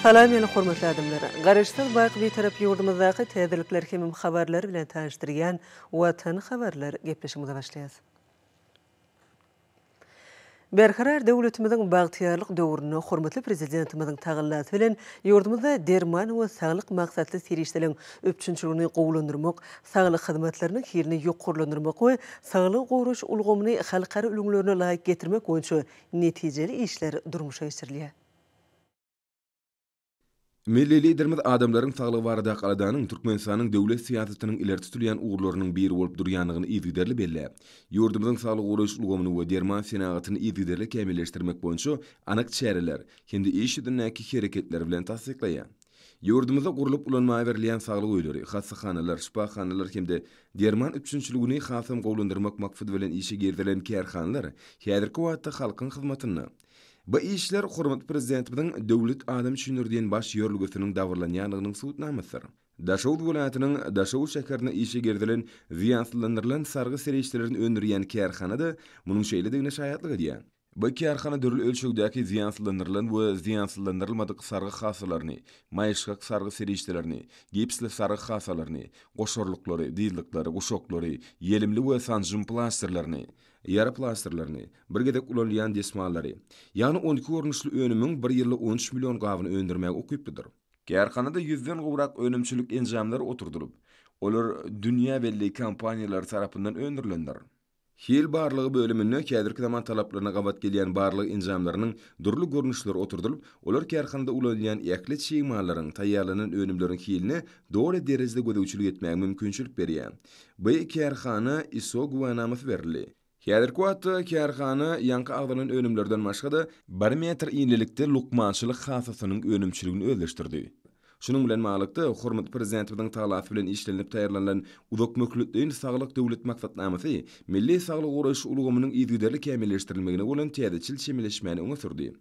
Salam yana hormatly adamlar. Garaşsyz bayky bir tarap ýurdumyzdaky täzelikler hemem habarlar bilen tanışdyrýan Watan habarlar gepleşigimize başlaýas. Berkarar döwletimiziň bagtyarlyk döwrüne hormatly prezidentimiziň tagallasy bilen ýurdumyzda derman we saglyk maksatly serişdirilen öpçünçiligini gowlandyrmak, saglyk hyzmatlarynyň hirini ýokurlandyrmak we saglyk goruş ulgamyny halkara ülümlerine laýyk getirmek boýunça netijeli işler durmuşa geçirilýär. Milli liderimiz adamlaryň saglygy barada galadanyň Türkmenistanyň döwlet siýasatynyň ileri tutulýan uğurlarynyň biri bolup durýanlygyny ýetiderli belli. Ýurdumyzyň saglyk goruş ulgamyny we derman senatyny ýetiderli kämilleşdirmek boýunça anyk çäreler, kendi işidinäki hereketler bilen tasdiklaýar. Ýurdumyzda gurulyp ulanmagy berilýän saglyk öýleri, hassahanalar, şipaxanalar hemde derman üçünçiligini hasam gowlandyrmak maksady bilen işe girdilen kärhanalar häzirki wagtda halkyň hyzmatyny bu işler hormat prezidentimizin döwlet adam düşünürdiyen baş ýörlügesiniň dawrlanýanlygynyň suwtnamasydyr. Daşowut welaýatynyň Daşowut şäherine işe girdilen ziýansızlandyrylan sargy serişlerini öndürýän kärhanada munyň şeýledigine şaýatlyk edýär. Bu kärhana dörli ölçekdäki ziýansızlandyrylan we ziýansızlandyrylmadyk sargy hasalaryny, maýşgak sargy serişlerini, gipsli sargy hasalaryny, goşorluklary, diýildiklary, goşoklary, ýelimli we sanjym plasterlaryny, yara plasterlaryny, bir gedek ulanýan desmalary, ýani 12 görnüşli önümiň bir ýylda 13 million gabyny öndürmäge okypdyr. Kärhanada 100den gowrak önümçilik enjamlary oturduryp, olar dünýä belli kompaniýalar tarapyndan öndürilendir. Hil barlygy bölümine kädirki zaman talaplaryna gabat gelýän barlyk enjamlarynyň durly görnüşleri oturduryp, olar kärhanada ulanýan ýakly çyýmalaryň taýýarlanan önümleriň hilini dogry derejede gödäwçilik etmäge mümkinçilik berýär. Bu kärhana ISO guwanamasy berildi. Häzirki wagtda kärhana ýanky agdalan önümlerden başga 1 metr ýylylikde lukmançylyk hasasynyň önümçiligini özleşdirdi. Şunun bilen malykda hormat prezidentimiziň taýlasy bilen işlenip taýýarlanan uzak mökletliğin saglyk döwlet maksatnamasy milli saglyk goruş ulgamynyň ýetiderli kämilleşdirilmegine bolan täzeçil çemeleşmäni öňe sürdi.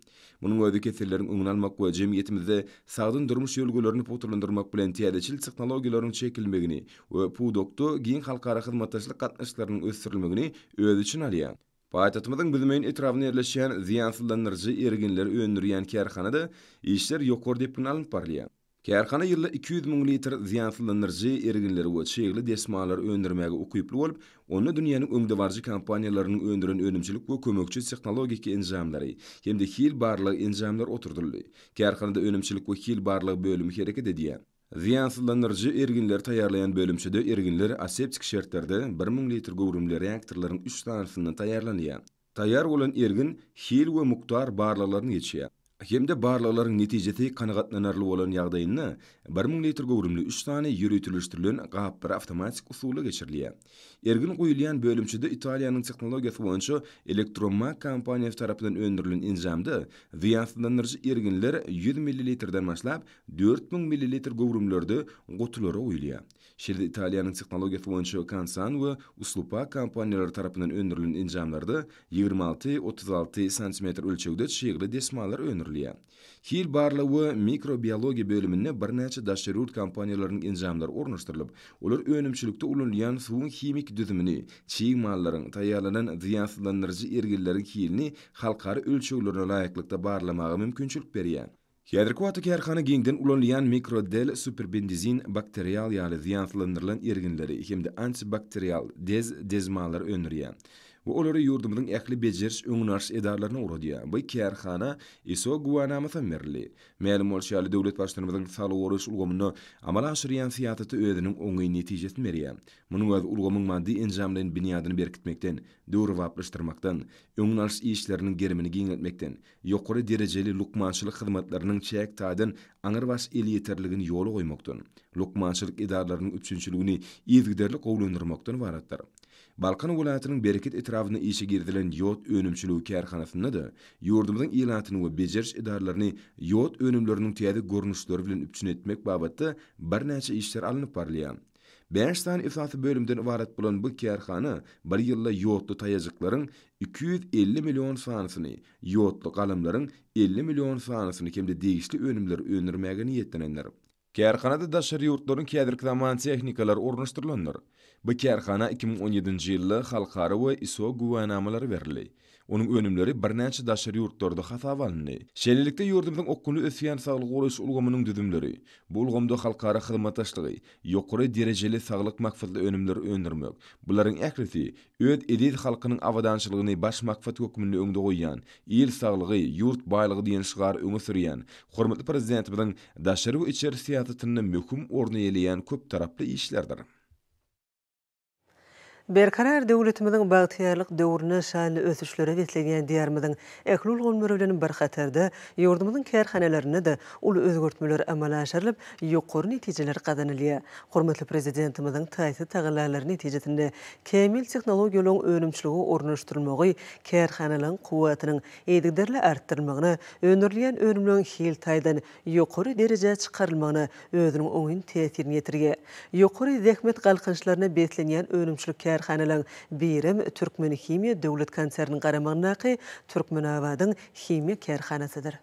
Munyň özi kesellerin öňüne almak we jemgyýetimizde sagdyn durmuş ýolgalaryny poturlandyrmak bilen täzeçil tehnologiýalaryň çekilmegini we pudokda giň halkara hyzmatdaşlyk gatnaşyklarynyň ösdürilmegini öz için alýar. Paýtatymyzyň bizmeň etrawyna ýerleşýän ziýansızlandyrjy erginleri öndürýän kärhanada işler ýokary diýip alınıp barýar. Kärhana ýylda 200 000 litr ziýansızlandyrjy erginleri we çeýgli desmalary öndürmäge okyply bolup, onu dünýäniň öňde barjy kompaniýalarynyň öndüren önümçilik we kömekçi tehnologik enjamlary hemde hil barlyk enjamlar oturduruldy. Kärhanada önümçilik we hil barlyk bölümi hereket edýär. Ziýansızlandyrjy erginler taýýarlayan bölümçede erginler aseptik şertlerde 1000 litr gowrumly reaktorlaryň 3 tanasyndan taýýarlanýar. Taýýar bolan ergin hil we muktar barlyklaryny geçýär. Hemde barlyklaryň netijesi kanagatlanarly bolan ýagdaýynda 1000 litr gowrumly 3 tane ýürütülüşdirilen gap bir awtomatik usuly geçirilýär. Ergin goýulýan bölümçede Italiýanyň tehnologiýasy boýunça Elektromak kompaniýasy tarapyndan öndürilen enjamda ziýansızlandyrjy erginler 100 ml-den başlap 4000 ml gowrumlerde gotulara goýulýar. Şeýle Italiýanyň tehnologiýasy boýunça Kansan we Uslupa kompaniýalary tarapyndan öndürilen enjamlarda 26-36 sm ölçegde çeýgli desmalar öndürilýär. Hil barlygy we mikrobiologiýa bölümine bir näçe daşerut kompaniýalarynyň enjamlary ornaşdyrylyp, olar önümçilikde ulanýan suwun himik düzümini, çyýmalaryň taýýarlanan ziýansızlandyrjy erginleriň hilini halkara ölçeglerine laýyklykda barlamagy mümkinçilik berýär. Häzirki wagtda kärhana giňden ulanýan mikrodel superbenzin bakterial ýaly ziýansızlandyrylan erginleri hemde antibakterial dezmalary öndürýär. Bu olary ýurdumyzyň ähli bejeriş öňünaş edarlaryna uradýar. Bu kärhana ISO guwanamasy berli. Ma'lum bolýarly döwlet başlanynyň saglyk goruş ulgamyny amala aşyrýan siýasaty özüniň oňy netijesini berýär. Munyň öz ulgamyň maddi enjamlaryň binýadyny berkitmekden, döwri waplaşdyrmakdan, öňünaş işleriniň gerimini giňetmekden, ýokary derejeli lukmançylyk hyzmatlarynyň çäk taýdan aňyrbaş eli ýeterligini ýoly goýmakdan, lukmançylyk edarlarynyň üçünçiligini ýetiderli gowlandyrmakdan ibaratdyr. Balkan welaýatynyň bereket etrawyna işe girdilen ýot önümçiligi kärhanasynda da ýurdumyzyň ýylatyny we bejeriş edarlaryny ýot önümleriniň täze görnüşleri bilen üpçün etmek babatda bir näçe işler alınıp barylýar. 5 tane ifasy bölümden ibaret bolan bu kärhana bir ýylda ýotly taýyjyklaryň 250 million sanasyny, ýotly galamlaryň 50 million sanasyny hemde degişli önümleri öndürmäge niýetlenenler. Kärhanada daşary ýurtlaryň kädirki zaman tehnikalary ornaşdyrylandyr. Bu kärhana 2017-nji ýylda halkara we ISO guwanamalary berildi. Onun önümleri birnäçe daşary ýurtlarda hasaba alındy. Şeýlelikde ýurdumyzyň okulu ösýän saglyk goraýşy ulgamynyň düzümleri, bu ulgamda halkara hyzmatdaşlygy, ýokary derejeli saglyk maksatly önümleri öndürmek, bularyň ährisi öýet edil halkynyň awadançylygyny baş maksat hökmünde öňde goýýan, il saglygy, ýurt baýlygy diýen şygar öňe sürýän, hormatly prezidentimiň daşary we içeri siýasatyny möhüm orny ýeleýän köp taraply işlerdir. Berkarar döwletimiziň bagtyýarlyk döwrüne şanly ösüşlere betlenýän diýärmiziň ähli ulgamlary bilen bir hatarda ýurdumyzyň kärhanalaryna da uly özgörtmeler amala aşyrylyp ýokary netijeler gazanylýar. Hormatly prezidentimiziň taýsy tagalary netijesinde kämil tehnologiýalaryň önümçiligi ornaşdyrylmagy, kärhanalaryň kuwatynyň edigderli artdyrylmagyna, öndürilýän önümleriň hil taýdan ýokary derejä çykarylmagyna özüniň oňyn täsirini ýetirýär. Ýokary zähmet galkynçlaryna betlenýän önümçilik kärhanalaryň birim Türkmen Himiýa döwlet konserniň garamandaky Türkmenawadyň himiýa kärhanasydyr.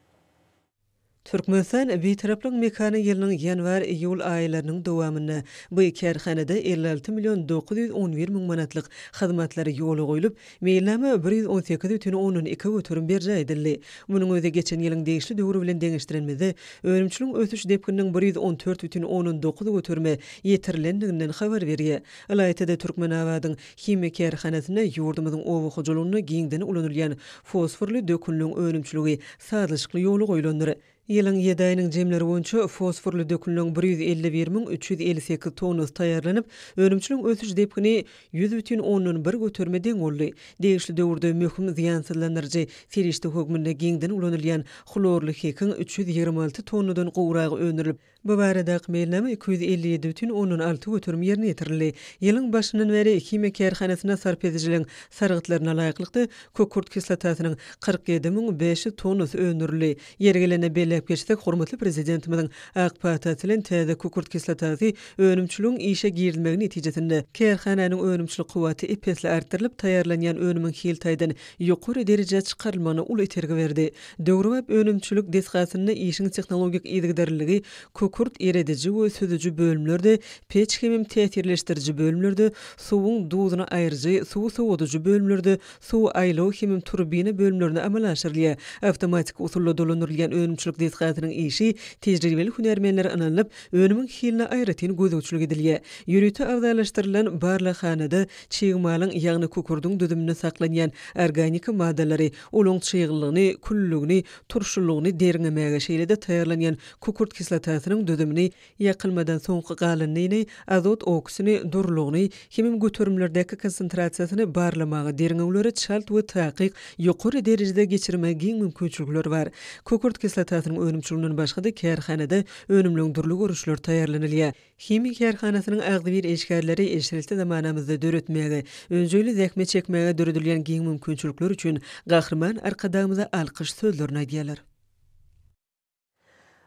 Türkmenistan bitaraplyk mekany ýylynyň ýanwar-iýul aýlarynyň dowamyna bu kärhanada 56 milyon 911 miň manatlyk hyzmatlary ýoly goýulyp, meýlami 118,2 götürüm berje edildi. Munyň öze geçen ýylyň degişli döwrü bilen deňişdirilmede önümçiliň ösüş depkiniň 114,9 götürme ýetirilendiginden habar berýär. Alaýetde Türkmenawadyň himiýa kärhanasyna ýurdumyzyň owy hojalygyna giňden ulanylýan fosforly dökünlüň önümçiligi sadlyşykly ýoly goýulandyr. Ýylyň 7 aýynyň jemleri boýunça fosforly dökünlüň 151,358 tonnasy taýýarlanyp, önümçiliň ösüş depkini 100,1 götürmeden boldy. Degişli döwürde möhüm ziýansızlandyrjy serişde hökmünde giňden ulanylýan xlorly hekin 326 tonnadan gowragy öndürilip, bu barada meýlname 257,6 götürüm ýerine ýetirildi. Ýylyň başyndan beri himiýa kärhanasyna sarp edilýän sarygtlaryna laýyklykda kökürt kislatasynyň 47,5 tonnasy öndürildi. Ýergelene belläp geçsek, hormatly prezidentimiň akpata tilen täze kökürt kislatasy önümçiliň işe girilmegi netijesinde kärhananyň önümçilik kuwaty epesli artdyrylyp, taýýarlanýan önümiň hil taýdan ýokary derejä çykarylmagyna uly itergi berdi. Döwrüp önümçilik desgasyny işiň tehnologik ýigderligi kökürt erediji we südüji bölümlerde, peçkemim täsirleşdiriji bölümlerde, suwuň duzyny aýyrjy, suw sowadyjy bölümlerde, suw aýlaw hemem turbina bölümlerinde amala aşyrylýar. Awtomatik usulla dolanyrylýan önümçilik desgasynyň işi tejribeli hünärmenler ananyp, önümiň hiline aýratyn gözegçilik edilýär. Ýürüti awdalaşdyrylan barlahhanada çyýgmalyň ýagny kökürdiň düzümine saklanýan organik maddalary, olaň çyýglygyny, küllügini, turşullygyny deriňemäge şeýlede taýýarlanýan kökürt kislatasynyň düzümini ýakylmadan soňky galynlygyny, azot oksini, durlugyny, hemem götürümlerdäki konsentrasiýasyny barlamagy deriňeglere çalt we taýyk ýokary derejede geçirmegi mümkinçilikler bar. Kökürt kislatasynyň önümçiliginden başga da kärhanada önümlüň durly görüşler taýýarlanylýar. Himiýa kärhanasynyň agdy bir eşgärleri eşrelti zamanamyzda döretmegi, önjeli zähmet çekmegi döredilýän giň mümkinçilikler üçin gahrman arkadamyza alkyş sözlerini aýdýarlar.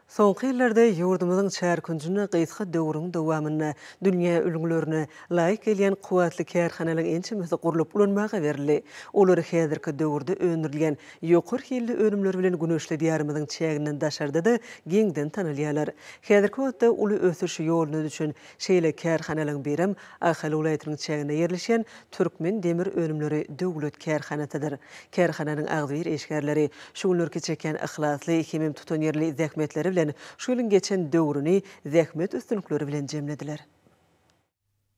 Soňky ýyllarda ýurdumyzyň çärkünjüne gysga döwrüň dowamyna dünýä ülgülerine laýyk gelýän kuwatly kärhanalaryň ençemesi gurulyp ulanmaga berildi. Olary häzirki döwürde öndürilýän ýokary hilli önümler bilen güneşli diýarymyzyň çäginden daşarda da giňden tanylýarlar. Häzirki wagtda uly ösüş ýoluny düşün şeýle kärhanalaryň birim Ahal welaýatynyň çäginde ýerleşen Türkmen demir önümleri döwlet kärhanasydyr. Kärhananyň agdy bir eşgärleri şuňlarky çeken ihlasly hemem tutan ýerli zähmetleri şu ýylyň geçen döwrüni zähmet üstünlikleri bilen jemlediler.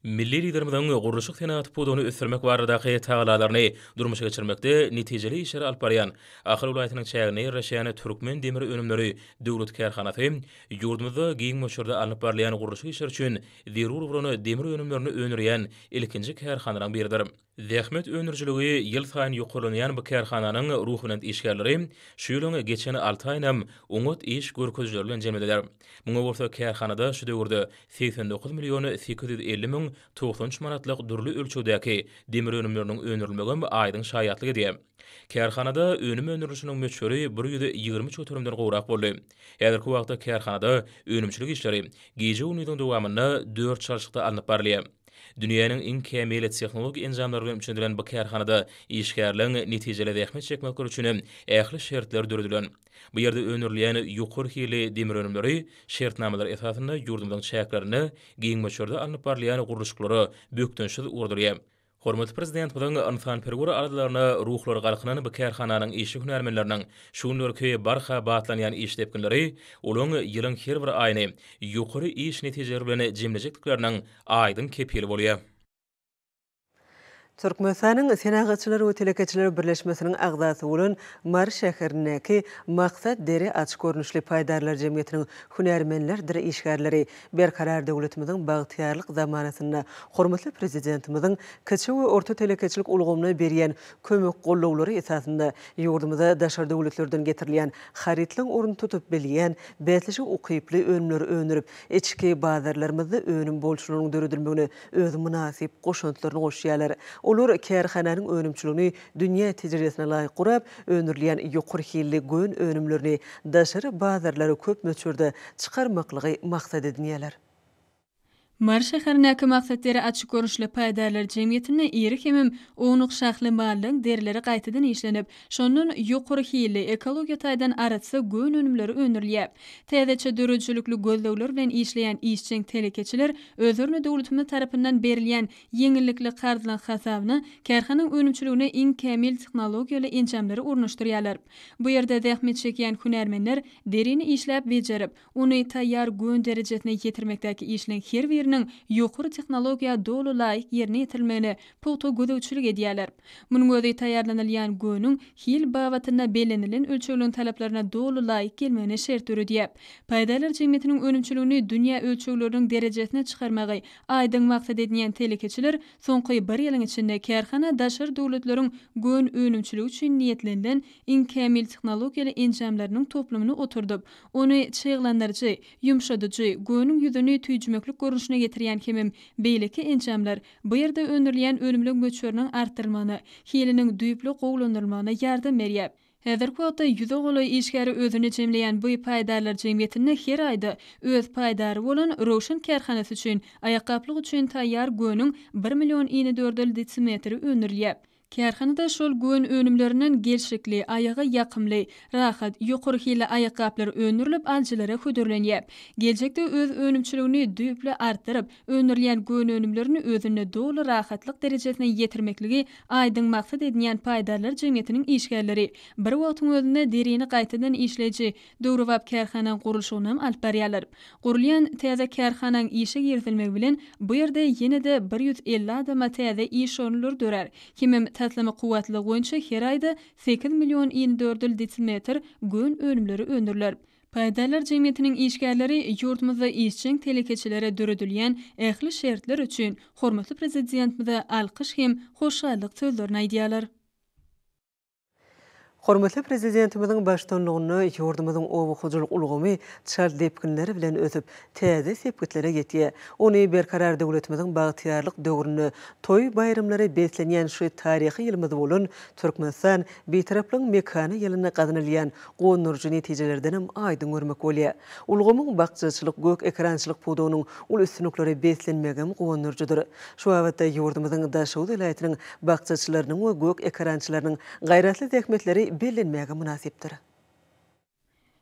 Milli liderimiň gurulşyk senaty puduny ösürmek baradaky tagalaryny durmuşa geçirmekde netijeli işler alyp barýan Ahal welaýatynyň çägine ýerleşen Türkmen demir önümleri döwlet kärhanasy ýurdumyzda giň meşhurda alyp barýan gurulşyk işler üçin zerur urany demir önümlerini öňürýän ilkinji kärhanalaryň biridir. Zähmet önürjüligi ýyl saýyn ýokurlanýan bu kärhananyň ruhynyň işgärleri şu ýylyň geçen 6 aýnam uňat iş görkezleri bilen jemlediler. Muňa bolsa kärhanada şu döwürde 89 milyon 850 miň 93 manatlyk durly ölçüdäki demir önümleriniň öňürilmegi aýdyň şaýatlygy diýer. Kärhanada önüm önürüşiniň meçhuri 120 çötürümden gowrak boldy. Häzirki wagtda kärhanada önümçilik işleri geje unydyň dowamyna 4 çarşykda alınıp barylýar. Dünýäniň iň kämil tehnologik enjamlary bilen üçindilen bu kärhanada işgärliň netijeli zähmet çekmek üçin ähli şertler döredilen. Bu ýerde öňürilýän ýokary hili demir önümleri şertnamalar esasynda ýurdumyň çäklerini giň meşhurda alınıp barylýan gurulşyklary bökdenşiz urdurýar. Hormatly prezident bilen insan pergura aralaryna ruhlar galkynan bu kärhananyň işi hünärmenleriniň şunu ülkeye barha batlanýan iş tepkinleri olaň ýylyň her bir aýyny ýokary iş netijeleri bilen jemlejeklikleriniň aýdyn kepili bolýar. Türkmenistan'ın Senagatçılar ve Telekeçiler Birleşmesi'nin agzasy bolan Mar şäherindäki maksat deri açyk görnüşli paýdarlar jemgyýetiniň hünärmenler işgärleri berkarar döwletimiziň bagtyarlyk zamanasyna hormatly prezidentimiziň kiçik we orta telekeçilik ulgamyna berýän kömek gollawlary esasında ýurdumyza daşar döwletlerden getirilýän haritlyň orun tutup bilýän betlişik ukyply önümleri önürüp içki bazarlarymyzda önüm bolşunyň döredilmegine öz münasip goşuntlaryny goşýarlar. Olur kärhananyň önümçiligini dünýä tejribesine laýyk gurap, önürleýän ýokary hilli gön önümlerini daşary bazarlary köp möçürde çykarmaklygy maksat edinýärler. Mar şäherindäki maksatdary açyk görnüşli paýdarlar jemgyýetine ýeri hemem onuq şahly mallyň derleri gaýtadan işlenip, şonun ýokary hilli ekologiýa taýdan aratsy gön önümleri önürlýär. Täzeçe dörejçilikli gözlegler bilen işleýän işçiň telekeçiler özlerine döwletimiz tarapyndan berilýän ýeňillikli garzylan hasabyny kärhananyň önümçiligine iň kämil tehnologiýaly enjamlary urnuşdurýarlar. Bu ýerde zähmet çekýän hünärmenler derini işläp bejerip, ony taýýar gön derejesine ýetirmekdäki işleň her biriniň ýokary tehnologiýa dolu laýyk ýerine ýetirilmegine pogto gödäwçilik edýärler. Munyň özi taýýarlanylýan göňüň hil bawatyna belenilen ölçekleriň talaplaryna dolu laýyk gelmegine şert öredýär. Paýdarlar jemgyýetiniň önümçiligini dünýä ölçekleriniň derejesine çykarmagy aýdyň maksat edilýän telekeçiler soňky bir ýylyň içinde kärhana daşar döwletleriň gön önümçiligi üçin niýetlenilen iň kämil tehnologiýaly enjamlarynyň toplamyny oturdup, ony çygylandyrjy, ýumşadyjy, göňüň ýüzüni tüýjümeklik görnüşine getirýän hemem beýleki enjamlar bu ýerde önürleýän ölümlik möçüriniň artdyrylmagyna, hiliniň düýpli gowlandyrylmagyna ýardam berýär. Häzirki wagtda ýüze goly işgäri özüni jemleýän bu paýdarlar jemgyýetine her aýda öz paýdary bolan Roşan kärhanasy üçin aýakaplyk üçin taýýar göňüň 1 million iğne detsimetri önürlýär. Kärhanada şol gön önümlerinden gelşikli, ayağa ýakymly, rahat, ýokary hilli aýakaplar önürilip aljylara hödürlenýär. Geljekde öz önümçiligini düýpli artdyryp, önürilýän gön önümlerini özüne dolu rahatlyk derejesine ýetirmekligi aýdyň maksat edilýän paýdarlar jemgyýetiniň işgärleri bir wagtyň özünde derini gaýtadan işleji döwrewap kärhanaň gurulşygyny alyp barýarlar. Gurulýan täze kärhanaň işe girişilmegi bilen bu ýerde ýene-de 150 adama täze iş orunlary dörer. Kimem taslama kuwatly goýunça her aýda 8 million iğne detsimetr gön önümleri önürler. Paýdarlar jemgyýetiniň işgärleri ýurdumyzda işçiň telekeçilere döredilýän ähli şertler üçin hormatly prezidentimize alkyş hem hoşallyk sözlerini aýdýarlar. Hormatly prezidentimiziň başdanlygyny ýurdumyzyň owakyjylyk ulgamy çal depkinleri bilen ötüp täze sepketlere getýär. Ony berkarar döwletimiziň bagtyarlyk döwrüni toy bayramlary beslenýän şu taryhy ýylymyz bolan Türkmenistan betaraplyň mekany ýylyna gazanylýan gonurjy netijelerden hem aýdyň görmek bolýar. Ulgamyň bakçyçylyk gök ekrançylyk podonyň ul üstünlikleri beslenmegi gonurjydyr. Şu wagtda ýurdumyzyň daşaw delaýatynyň bakçyçylarynyň we gök ekrançylarynyň gaýratly zähmetleri bilinmege münasipdir.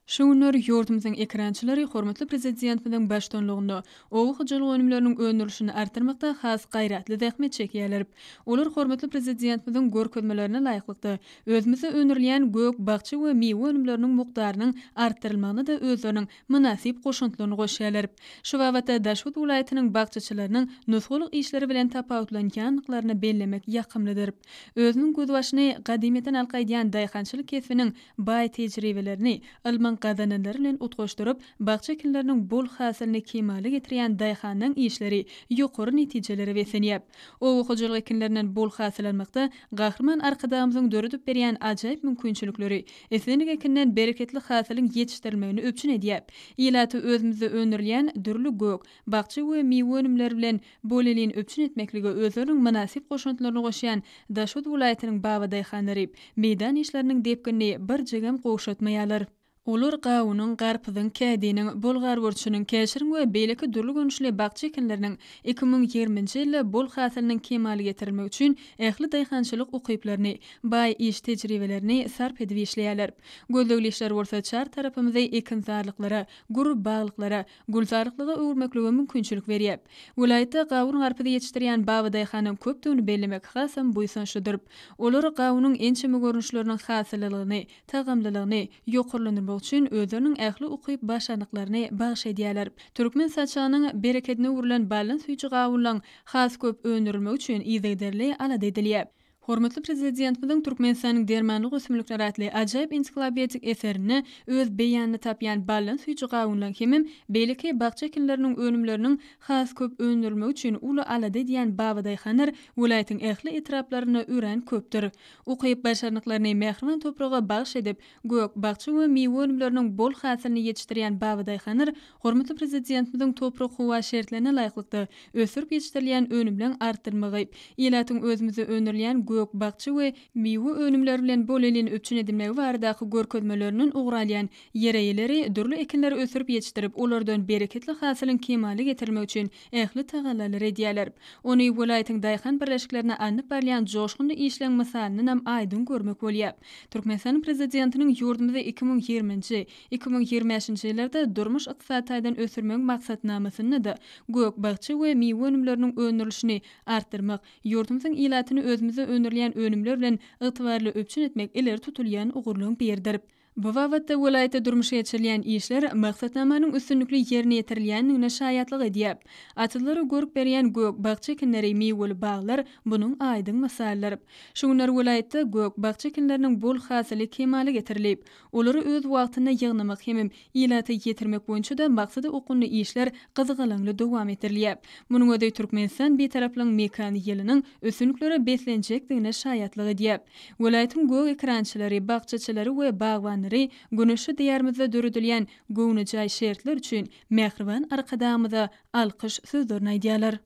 Şu günler ýurdumyzyň ekrançylary hormatly prezidentimiziň başdanlygyny owakyjylyk önümleriniň öňürüşini artyrmakda has gaýratly zähmet çekýärler. Olar hormatly prezidentimiziň görkezmelerine laýyklykda özümizde öňürilýän gök, bagçy we mewe önümleriniň mukdarynyň artdyrylmagyna da özleriniň münasip goşuntlaryny goşýarlar. Şu wagtda Daşut welaýatynyň bagçyçylarynyň nusgulyk işleri bilen tapawutlanýanlyklaryny bellemek ýakymlydyr. Özüniň gözbaşyny gadymeten alkaýdýan daýhançylyk kesbiniň baý tejribelerini alman gazananlar bilen utgoşdurup, bagça ekinleriniň bol hasylyny kemale getirýän daýhanyň işleri ýokary netijelere wesenýär. Owakyjylyk ekinlerinden bol hasyl almakda gahrman arkadamyzyň döredip berýän ajaýyp mümkinçilikleri, esenik ekinden bereketli hasylyň ýetişdirilmegini öpçün edýär. Ýylaty özümizde öňürilýän dürli gök, bagça we mewe önümleri bilen bolelin öpçün etmekligi özleriniň münasip goşuntlaryny goşýan Daşut welaýatynyň bawa daýhanlary meýdan işleriniň depkinini bir jegem gowşatmaýarlar. Olur gawunun garpyzyň kädiniň bolgar borçunyň käşirin we beýleki durly görnüşli bagça ekinleriniň 2020-nji ýylda bol hasylynyň kemaly getirilmek üçin ähli daýhançylyk ukyplaryny, baý iş tejribelerini sarp edip işleýärler. Göldögli işler bolsa çar tarapymyza ekinzarlyklara, gurup baglyklara, gulzarlyklara öwürmeklige mümkinçilik berýär. Vilayetde gawun garpyzy ýetişdirýän baby daýhanyň köpdügini bellemek hasam buýsançlydyr. Olar gawunyň ençeme görnüşleriniň hasyllygyny, tagamlylygyny ýokurlandyrmak üçin özleriniň ähli ukyp başlandyklaryny bagyş edýärler. Türkmen saçanyň bereketine urulan ballan suýçy gawunlaň has köp öňdürilmek üçin ýygdarly alada edilýär. Hormatly prezidentimiň Türkmenistanyň dermanlyk ösümlikleri atly ajaýyp ensiklopedik eserini öz beýanyny tapýan ballan suýçy gawunlaň hemem beýleki bagça ekinleriniň önümleriniň has köp öňdürilmek üçin uly alada edýän baby daýhanlar welaýatyň ähli etraplaryna ören köpdir. Ukyp başarnyklaryny mähriman topraga bagyş edip, gök, bagça we meýwe önümleriniň bol hasylyny ýetişdirýän baby daýhanlar hormatly prezidentimiň toprak howa şertlerine laýyklykda ösürip ýetişdirilýän önümleň artdyrmagy, ýylatyň özümize öňdürilýän gök, bagça we meýwe önümleri bilen bolelyny öpçün edilmegi baradaky görkezmeleriniň ugralýan ýereýleri durly ekinler ösürip ýetişdirip, olardan bereketli hasylyň kemaly getirilmek üçin ähli tagallalar edýärler. Ony welaýatyň daýhan birleşiklerine anyp berýän joşgunly işleň misalyny hem aýdyn görmek bolýar. Türkmenistan prezidentiniň ýurdumyzda 2020-nji, 2025-nji ýyllarda durmuş ykdysadydan ösürmek maksatnamasyny da gök, bagça we meýwe önümleriniň öňdürilişini artdyrmak, ýurdumyzyň ýylatyny özümize öňdürilýän önümler bilen ygtybarly öpçün etmek ileri tutulýan ugurlyň berdirip. Bu wagtda welaýatda durmuşa ýetirýän işler maksatnamanyň üstünlikli ýerine ýetirilýändigine şaýatlyk edýär. Atylary görüp berýän gök, bagça ekinleri, meýweli baglar bunyň aýdyn misallar. Şuňlar welaýatda gök, bagça ekinleriniň bol hasyly kemaly getirilip, olary öz wagtyna ýygnamak hemem ýylaty ýetirmek boýunça da maksady okunly işler gyzykalaňly dowam etdirilýär. Munyň öňde Türkmenistan betaraplyň mekany ýylynyň üstünlikleri beslenjekdigine şaýatlyk edýär. Welaýatyň gök ekrançylary, bagçaçylary we bagwanlary günüşi diýerimizde döredilýän gowunajaý şertler üçin mähriban arkadamyza alkyş sözlerini aýdýarlar.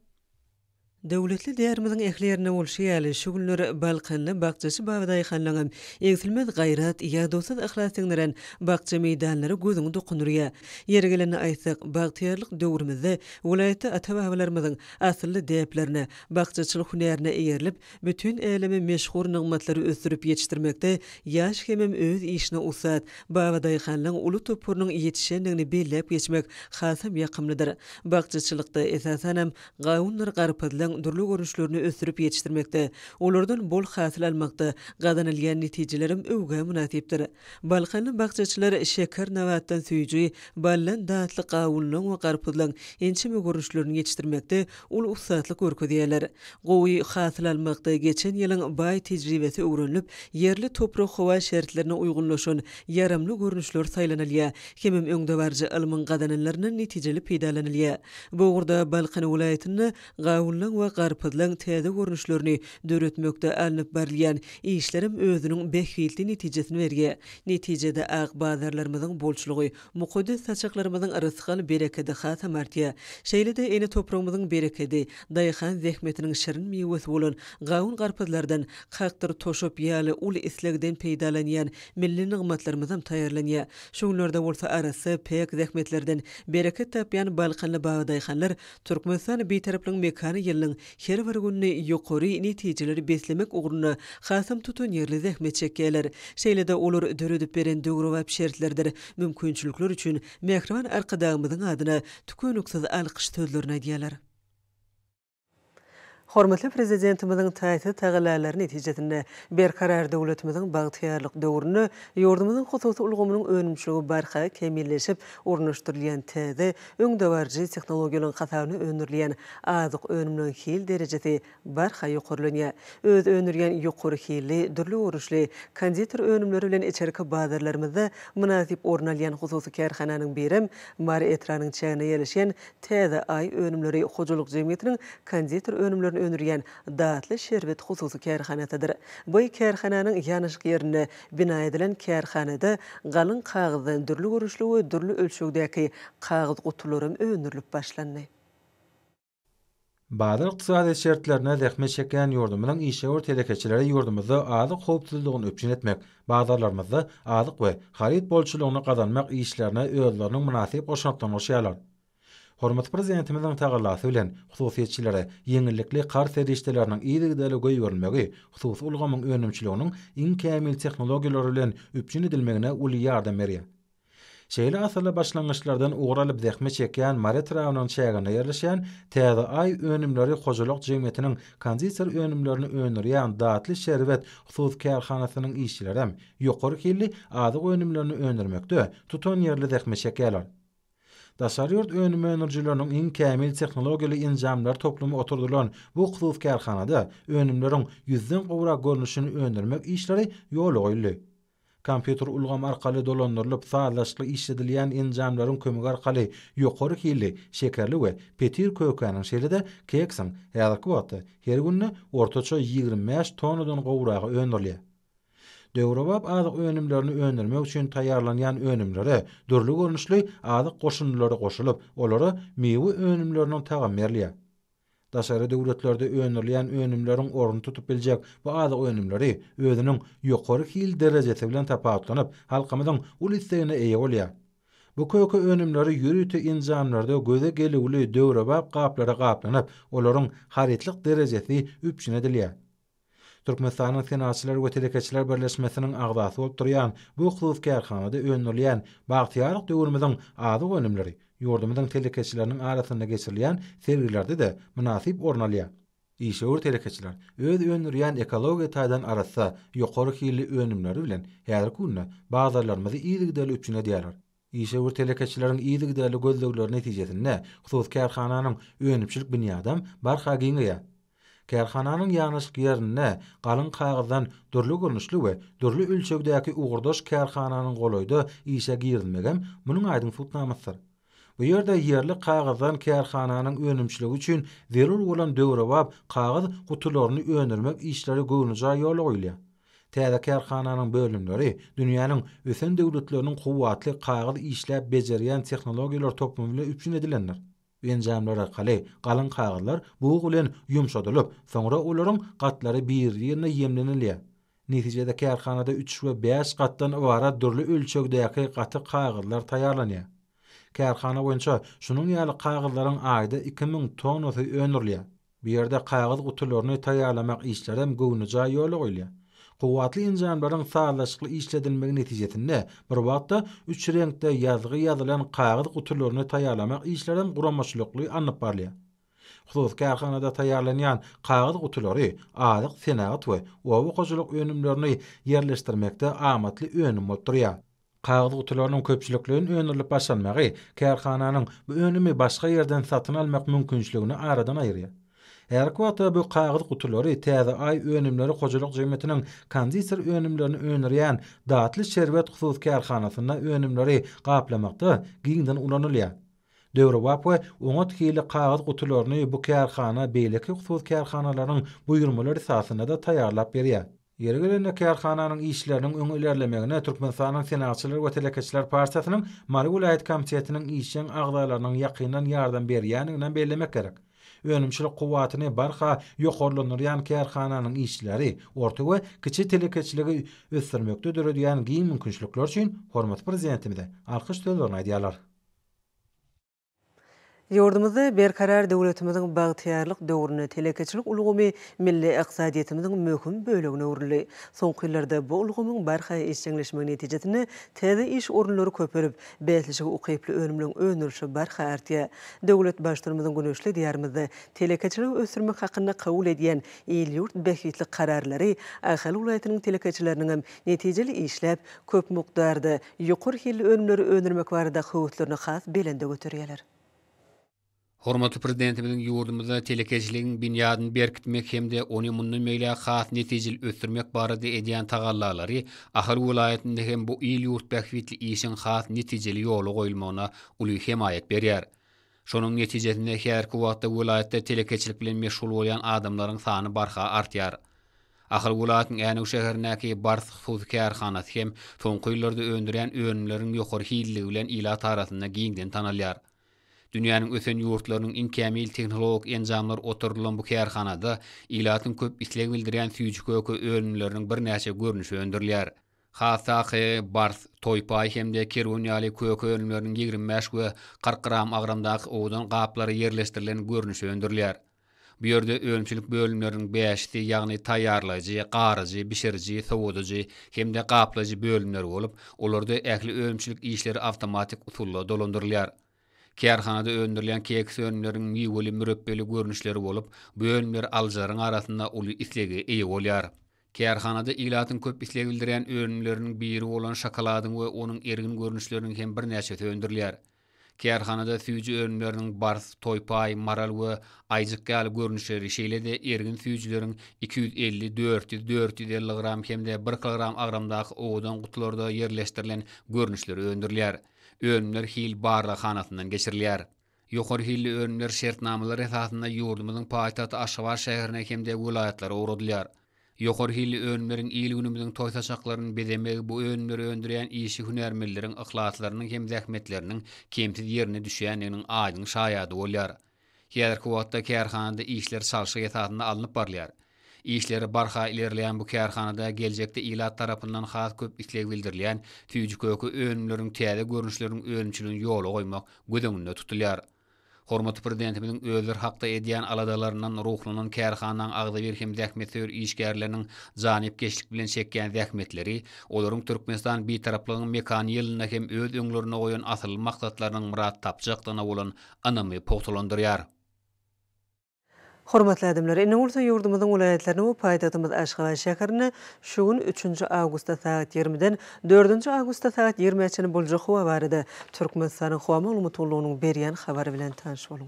Döwletli därmiziň ählilerine bolşýaly şu günleri balkanly bagçaçy baby daýhanlaňam eňsilmez gaýrat ýa-dosat ihlasynlaryň bagça meýdanlary gözüňi dokunurýar. Ýere geleni aýtsak, bagtyarlyk döwrümizde welaýatda ata-babalarymyzyň asylly däplerini, bagçaçylyk hünärine eýerilip, bütün elemi meşhur nygmatlary ösürip ýetişdirmekde ýaş hemem öz işine usat baby daýhanlaň uly topurynyň ýetişendigini bellep geçmek hasam ýakymlydyr. Bagçaçylykda esasanam gawunlar garpyzlaň durly görnüşlerini ösürip ýetişdirmekde, olardan bol hasyl almakda gadanylýan netiijelerim öwge münasipdir. Balkanly bagçaçylar şeker nawatdan süýji, ballan datly gawunlaň we garpyzlaň ençeme görnüşlerini ýetişdirmekde ul usatlyk görkezýärler. Gowy hasyl almakda geçen ýylyň baý tejribesi öwrenilip, yerli toprak howa şertlerine uygunlaşan yaramly görnüşler saýlanylýar. Hemem öňde barjy ilmiň gadananlarynyň netijeli peýdalanylýar. Bu ugurda Balkan welaýatyny gawunlaň we garpyzlaň täze görnüşlerini döretmekde alınıp berilýän işlerim özüniň behilti netijesini berýär. Netijede aq bazarlarymyzyň bolçulugy, muqaddas saçaklarymyzyň arasykal bereketi hasam artýar. Şeýle-de ene topragymyzyň bereketi, daýhan zähmetiniň şirin meýwesi bolan gawun garpyzlardan hakdyr toşup ýaly ul islegden peýdalanýan milli nygmatlarymyz taýýarlanýar. Şuňlarda bolsa arasy pek zähmetlerden bereket tapýan Balkanly baby daýhanlar Türkmenistan beýtaraplyň mekany ýylynyň her bir günni ýokary netijeleri beslemek ugruna hasam tutun ýerli zähmet çekýärler. Şeýle-de olar döredip beren döwrewap şertlerdir. Mümkinçilikler üçin mähriban arkadamyzyň adyna tükönüksiz alkyş sözlerini aýdýarlar. Hormatly prezidentimiziň taýty tagallary netijesinde berkarar döwletimiziň bagtyarlyk döwrüni ýurdumyzyň hususy ulgamynyň önümçiligi barha kemilleşip urnuşdyrylýan täze öňde barjy tehnologiýalaryň hasabyny öňdürilýän azyk önümlüň hil derejesi barha ýokurlanýar. Öz öňdürilýän ýokary hilli, durly uruşly konditor önümleri bilen içerki bazarlarymyzda münasip ornalýan hususy karhananyň birim Mari Etranyň çägine ýerleşen täze ay önümleri hojuluk jemgyýetiniň konditor önümlerini öňdürýän datly şerbet hususy kärhanatydyr. Bu kärhananyň ýanyşyk ýerine bina edilen kärhanada galyň kagyzdan durly görüşli we durly ölçekdäki kagyz gutulary öňdürilip başlandy. Bazı iqtisadi şertlerine zähmet çeken ýurdumyň işäwür telekeçileri ýurdumyzda azyk howpsuzlygyny öpçün etmek, bazarlarymyzda azyk we harit bolçulugyny gazanmak işlerine özleriniň münasip goşaklaryny goşýarlar. Hormat prezidentimiziň tagallasy bilen hususiýetçilere ýeňillikli kar serişdeleriniň ýygydaly goýbermegi, hususy ulgamyň önümçiliginiň iň kämil tehnologiýalary bilen öpçün edilmegine uly ýardam berýär. Şeýle asyrly başlangyçlardan uğralyp zähmet çeken Maret raýonunyň çägine ýerleşen Täze Ay önümleri Hojalyk Jemgyýetiniň kondisitor önümlerini öňürýän Datly Şerbet hususy kärhanasynyň işçileri hem ýokary hilli azyk önümlerini öňürmekde tutan ýerli zähmet çekýärler. Daşarýurt önüm öňürjileriniň iň kämil tehnologiýaly injamlar toplumy oturdulan bu hususy kärhanada önümleriň 100den gowrak görnüşini öňürmek işleri ýoly goýuldy. Kompüter ulgam arkaly dolandyrlyp sazlaşykly işledilýän injamlaryň kömegi arkaly ýokary hilli, şekerli we petir kökanyň şeýlede keksin ýa-da wagtda her günne ortaça 25 tonadan gowragy öňürilýär. Döwrebap azyk önümlerini öňürmek üçin taýýarlanýan önümlere dürli görnüşli azyk goşunlary goşulyp, olary mewe önümleriniň tagam berýär. Daşary döwletlerde öňürilýän önümleriň orny tutup biljek bu azyk önümleri özüniň ýokary hil derejesi bilen tapatlanyp, halkymyzyň uly istegine eýe bolýar. Bu köke önümleri ýürüti injamlarda göze gelýäli döwrebap gaplara gaplanyp, olaryň haritlik derejesi üpçün edilýär. Türkmenistanyň Senatçylar we Telekeçiler Birleşmesiniň agdasy bolup durýan bu hususy kärhanada öňürilýän bagtyarlyk döwrümizin azyk önümleri ýurdumyzyň telekeçileriniň arasynda geçirilýän sergilerde de münasip orun alýar. İşäwür telekeçiler öz öňürýän ekologiýa taýdan arasa ýokary hilli önümleri bilen häzirki günde bazarlarymyzy ýygydaly öpçün edýärler. İşäwür telekeçileriň ýygydaly gözlegleri netijesinde hususy kärhananyň önümçilik binýadam barha giňýär. Kärhananyň ýanyşyk ýerine galyň kagazdan dürli görnüşli we dürli ölçekdäki uğurdaş kärhananyň goloýda işe girilmegem munyň aýdyň tutnamasy. Bu ýerde ýerli kagazdan kärhananyň önümçiligi üçin zerur bolan döwrebap kagaz gutularyny öňürmek işleri göwnüjä ýoly goýulýar. Täze kärhananyň bölümleri dünýäniň ösen döwletleriniň kuwwatly kagaz işläp bejerýän tehnologiýalar toplumy bilen üpçün edilenler. Enjamlar arkaly galyň kagazlar buğ bilen ýumşadylyp, soňra olaryň gatlary bir ýerine ýemlenilýär. Netijede kärhanada 3 we 5 gatdan ibarat dürli ölçekdäki gaty kagazlar taýýarlanýar. Kärhana boýunça şunuň ýaly kagazlaryň aýda 2000 tonasy öňürilýär. Bu ýerde kagaz gutularyny taýýarlamak işleri hem göwnüjä ýoly goýulýar. Kuwwatly injamlaryň sazlaşykly işledilmegi netijesinde bir wagtda 3 reňkde ýazgy ýazylan kagaz gutularyny taýýarlamak işleri guramaçylykly anyp barýar. Hususy kärhanada taýýarlanýan kagaz gutulary azyk, senat we owa goşulyk önümlerini ýerleşdirmekde amatly önüm bolup durýar. Kagaz gutularynyň köpçülikligini öňürilip başlanmagy kärhananyň bu önümi başga ýerden satyn almak mümkinçiligini aradan aýyrýar. Her wagtda bu kagaz gutulary Täze Ay önümleri Hojalyk Jemgyýetiniň kondisitor önümlerini öňürýän Datly Şerbet hususy kärhanasyna önümleri gaplamakda giňden ulanylýar. Döwrebap we oňat hili kagaz gutularyny bu kärhana beýleki hususy kärhanalaryň buýrmalary esasyna da taýýarlap berýär. Ýere gelende kärhananyň işleriniň öňe ilerlemegine Türkmenistanyň Senatçylar we Telekeçiler Partiýasynyň Mary vilayet komitetiniň işçiň agdalarynyň ýakyndan ýardam berýänigine bellemek gerek. Önümçilik kuwwatyny barha ýokarlanýan kärhananyň işçileri orta we kiçi telekeçiligi ösdürmekde döredýän giň mümkinçilikler üçin hormat prezidentimize alkyş sözlerini aýdýarlar. Ýurdumyzda berkarar döwletimiziň bagtyarlyk döwrüne telekeçilik ulgamy milli ykdysadyýetimiziň möhüm bölegine uruly. Soňky ýyllarda bu ulgamyň barha işçileşmegi netijesinde täze iş orunlary köperip, bäzlişigi ukyply önümliň öňürüşi barha artýar. Döwlet başlarymyzyň güneşli diýarymyzda telekeçilik ösdürmek hakynda kabul edýän ýurt behitli kararlary Ahal welaýatynyň telekeçileriniň hem netijeli işläp, köp mukdarda ýokary hilli önümleri öňürmek barada howtlaryny has belende göterýärler. Hormatly prezidentimiziň ýurdumyzda telekeçiligiň binýadyny berkitmek hemde ony mundan meýle has netijeli ösdürmek barada edýän tagallalary Ahal welaýatynda hem bu ýurt behitli işiň has netijeli ýoly goýulmagyna uly hemaýet berýär. Şonuň netijesinde her wagtda welaýatda telekeçilik bilen meşgul bolan adamlaryň sany barha artýar. Ahal welaýatynyň Änew şäherindäki Bars hususy kärhanasy hem soňky ýyllarda öndüren önümleriň ýokary hilligi bilen ila tarapynda giňden tanalýar. Dünýäniň ösen ýurtlarynyň inkämil tehnologik enjamlar oturulan bu kärhanada ilatyň köp isleg bildirýän süýjü kökü ölümleriniň bir näçe görnüşi öndürilýär. Hasaky, Bars, Toypay hemde Kerwonýaly kökü ölümleriniň 25 we 40 gram agramdaky owdan gaplary yerleşdirilen görnüşi öndürilýär. Bu ýerde ölümçilik bölümleriniň 5-ti, ýagny taýýarlaýjy, garyjy, bişirji, sowadyjy hemde gaplaýjy bölümleri bolup, olarda ähli ölümçilik işleri awtomatik usulla dolandyrylýar. Kärhanada öndürilen kek ölümleriniň miweli mürebbeli görnüşleri bolup, bu ölümler aljaryň arasynda uly islegi eýe bolýar. Kärhanada ilatyň köp isleg bildirýän ölümleriniň biri bolan şokoladyň we onuň ergin görnüşleriniň hem bir näçesi öndürilýär. Kärhanada süýjü ölümleriniň Bars, Toypay, Maral we Aýjykgal görnüşleri şeýle-de ergin süýjüleriň 250-400-450 gram hemde 1 kilogram agramdaky owdan gutlarda yerleşdirilen görnüşleri öndürilýär. Ölümler hil barla hanatyndan geçirilýär. Ýokary hilli ölümler şertnamalary esasynda ýurdumyzyň paýtagty Aşgabat şäherine hemde vilayatlara uğradylýar. Ýokary hilli ölümleriň ýyl günümizdiň toýsaçaklaryny bezemegi bu ölümleri öndürýän işi hünärmelleriň ihlatlarynyň hem zähmetleriniň kemsiz ýerine düşýänliginiň aýdyň şaýady bolýar. Häzirki wagtda kärhanada işler çalşyk esasynda alınıp barlýar. İşleri barha ilerleyen bu kärhanada gelecekde ilat tarapyndan has köp isleg bildirilýän süýjü kökü ölümleriň täze görnüşleriň ölümçiliğini ýola goýmak gödüňünde tutulýar. Hormatly prezidentimiň özleri hakda edýän aladalaryndan ruhlanan kärhanaň agda bir hem zähmetli işgärleriniň janyp geçlik bilen çekýän zähmetleri, olaryň Türkmenistan bitaraplygynyň mekan ýylyna hem öz öňlerine goýan asl maksatlarynyň murat tapjakdygyna bolan anamy pogtalandyrýar. Hormatly adamlar, indi bolsa ýurdumyzyň welaýatlaryny we paýtagtymyz Aşgabat şäherine şu gün 3-nji awgustda saat 20-den 4-nji awgustda saat 20-çe boljak howa barada Türkmenistanyň howa maglumatçylygynyň berýän habary bilen tanış boluň.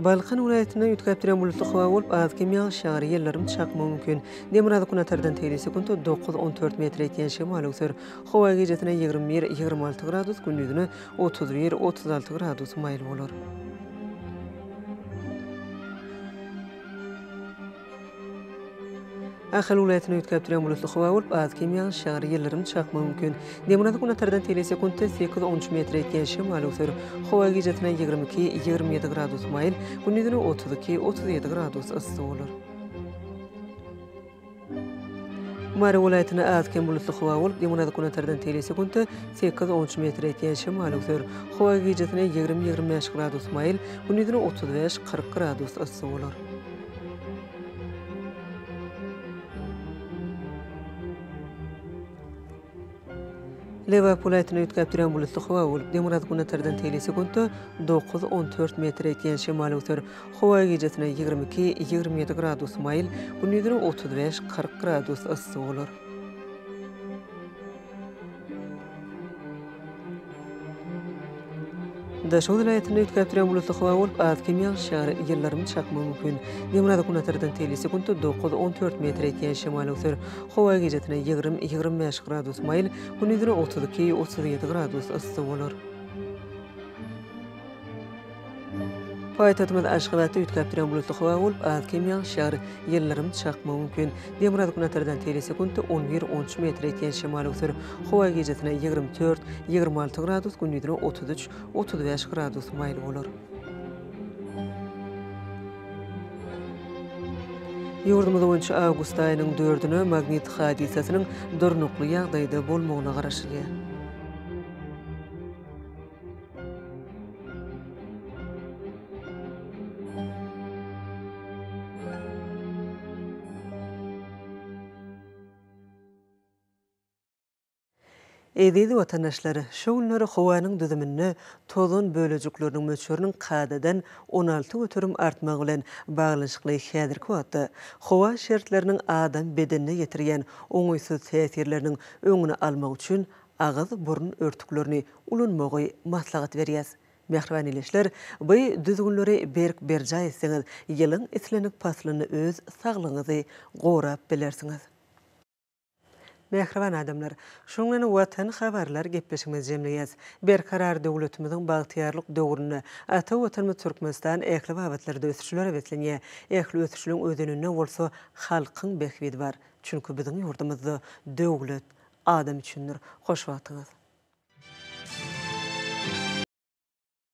Balkan welaýatyna ýetgäp diren bulutly howa bolup, az kimýa şahary ýerlerim çakma mümkin. Demirada kunatardan teli sekundu 9-14 metr etýän şemal öksür. Howa gecesine 21-26 gradus, gündüzüne 31-36 gradus maýl bolar. Ahal welaýatyna ýetgäp diren bulutly howa bolup, az kimýa şahary ýerlerim çakma mümkin. Demirada kunatardan teli sekundu 8-13 metr etýän şemal öksür. Howa gecesine 22-27 gradus maýl, gündüzüne 32-37 gradus ysy bolar. Mara welaýatyna az kim bulutly howa bolup, demirada kunatardan teli sekundu 8-13 metr etýän şemal öksür. Howa gecesine 20-25 gradus maýl, gündüzüne 35-40 gradus ysy bolar. Lewap welaýatyna ýetgäp diren bulutly howa bolup, demirada kunatardan teli sekundu 9-14 metr etýän şemal öksür. Howa gecesine 22-27 gradus maýl, gündüzüne 35-40 gradus ysy bolar. Daşo welaýatyna ýetgäp diren bulutly howa bolup, az kimýa şahary ýerlerim çakma mümkin. Demirada kunatardan teli sekundu 9-14 metr etýän şemal öksür. Howa gecesine 20-25 gradus maýl, gündüzüne 32-37 gradus ysy bolar. Paýtagtymyz Aşgabatda ýetgäp diren bulutly howa bolup, az kimýa şahary ýerlerim çakma mümkin. Demirada kunatardan teli sekundu 11-13 metr etýän şemal öksür. Howa gecesine 24-26 gradus, gündüzüne 33-35 gradus maýl bolar. Ýurdumyzda 10-nji awgust aýynyň 4-üne magnit hadisasynyň durnukly ýagdaýda bolmagyna garaşylýar. Edidi vatandaşları, şu günleri howanyň düzümini, tozun bölejikleriniň möçöriniň kadadan 16 götürüm artmagy bilen baglanşykly häzirki wagtda howa şertleriniň adam bedenine ýetirýän oňaýsyz täsirleriniň öňüne almak üçin agyz burun örtüklerini ulanmagy maslahat berýär. Mehriban ileşler, bu düzgünleri berk berja etseňiz, ýylyň islenik paslyny öz saglygyňyzy gorap bilersiňiz. mehriban adamlar. Şoňlan watan habarlar gepleşmez jemleýäs. Berkarar döwletimiziň bagtyarlyk döwrüne ata watanymyz Türkmenistan ähli babatlarda ösüşler betlenýär. Ähli ösüşlüň ödenine bolsa halkyň behbidi bar. Çünki biziň ýurdumyzda döwlet adam üçindir. Hoş wagtyňyz.